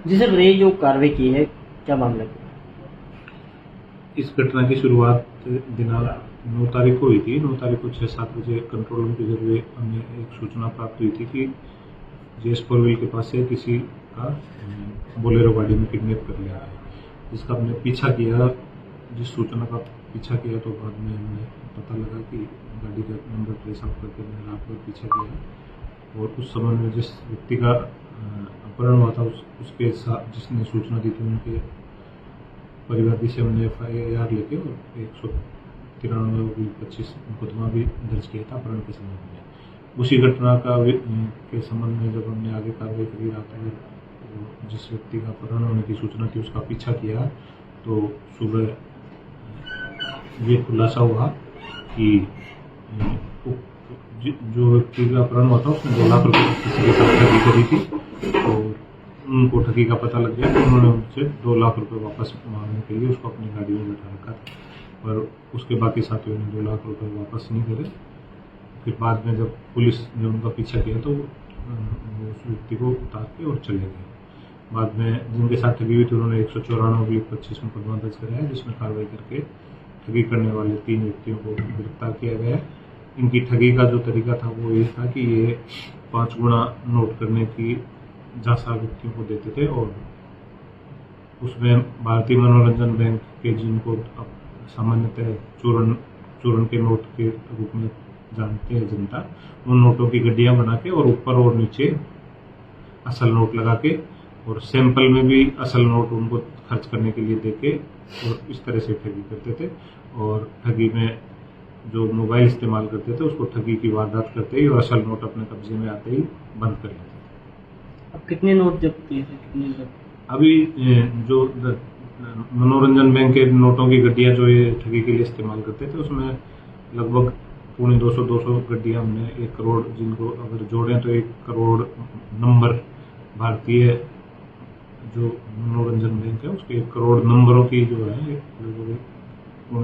जी sir, ये जो कार्रवाई की है क्या मामला है? इस घटना की शुरुआत दिनांक 9 तारीख को हुई थी। 9 तारीख को 6-7 बजे कंट्रोल रूम के जरिए हमें एक सूचना प्राप्त हुई थी कि जेएस फोरव्हील के पास से किसी का बोलेरो गाड़ी में किडनैप कर लिया है, जिसका हमने पीछा किया। जिस सूचना का पीछा किया तो बाद में हमें पता लगा कि गाड़ी का नंबर ट्रेस आउट करके मैंने रात भर पीछा किया और उस समय में जिस व्यक्ति का अपहरण हुआ था उसके साथ जिसने सूचना दी थी उनके परिवादी से हमने FIR लेके और 193/25 मुकदमा भी दर्ज किया था अपहरण के संबंध में। उसी घटना के संबंध में जब हमने आगे कार्रवाई करी, रात में जिस व्यक्ति का अपहरण होने की सूचना थी उसका पीछा किया तो सुबह ये खुलासा हुआ कि जो व्यक्ति का अपहरण हुआ था उसने 2 लाख रुपए किसी के साथ ठगी करी थी और उनको ठगी का पता लग गया तो उन्होंने उनसे 2 लाख रुपए वापस मांगने के लिए उसको अपनी गाड़ी में बैठा रखा था, पर उसके बाकी साथियों ने 2 लाख रुपए वापस नहीं करे। फिर बाद में जब पुलिस ने उनका पीछा किया तो वो उस व्यक्ति को उतार के और चले गए। बाद में जिनके साथ ठगी हुई थी उन्होंने 194/25 मुकदमा दर्ज कराया, जिसमें कार्रवाई करके ठगी करने वाले 3 व्यक्तियों को गिरफ्तार किया गया। इनकी ठगी का जो तरीका था वो ये था कि ये 5 गुना नोट करने की झांसा व्यक्तियों को देते थे और उसमें भारतीय मनोरंजन बैंक के जिनको सामान्यतः चूरन के नोट के रूप में जानते हैं जनता, उन नोटों की गड्डियां बना के और ऊपर और नीचे असल नोट लगा के और सैंपल में भी असल नोट उनको खर्च करने के लिए देके और इस तरह से ठगी करते थे। और ठगी में जो मोबाइल इस्तेमाल करते थे उसको ठगी की वारदात करते ही और असल नोट अपने कब्जे में आते ही बंद कर लेते थे। अब कितने नोट जब्त किए थे? अभी जो मनोरंजन बैंक के नोटों की गड्डियां जो ये ठगी के लिए इस्तेमाल करते थे उसमें लगभग 250 गड्डियां हमने 1 करोड़, जिनको अगर जोड़ें तो 1 करोड़ नंबर भारतीय जो मनोरंजन बैंक है उसके 1 करोड़ नंबरों की जो है लगभग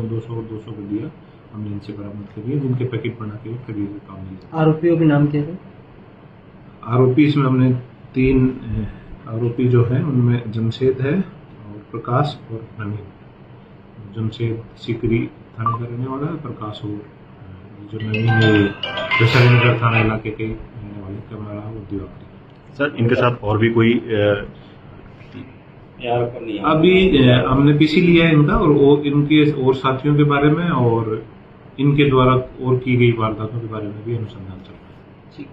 250 गड्डियां हमने इनसे बरामद करी है, जिनके पैकेट बना के ठगी के काम में। आरोपियों के नाम क्या थे? आरोपी इसमें हमने 3 आरोपी जो हैं उनमें जमशेद है और प्रकाश और नवीन। जमशेद सीकरी थाने का रहने वाला है, प्रकाश और जो नवीन है वैशालीनगर थाना इलाके के रहने वाले का वाला वो दिवाकरी। सर, इनके साथ और भी कोई अभी हमने पीसी लिया है इनका और वो इनके और साथियों के बारे में और इनके द्वारा और की गई वारदातों के बारे में भी अनुसंधान चल रहा है। ठीक।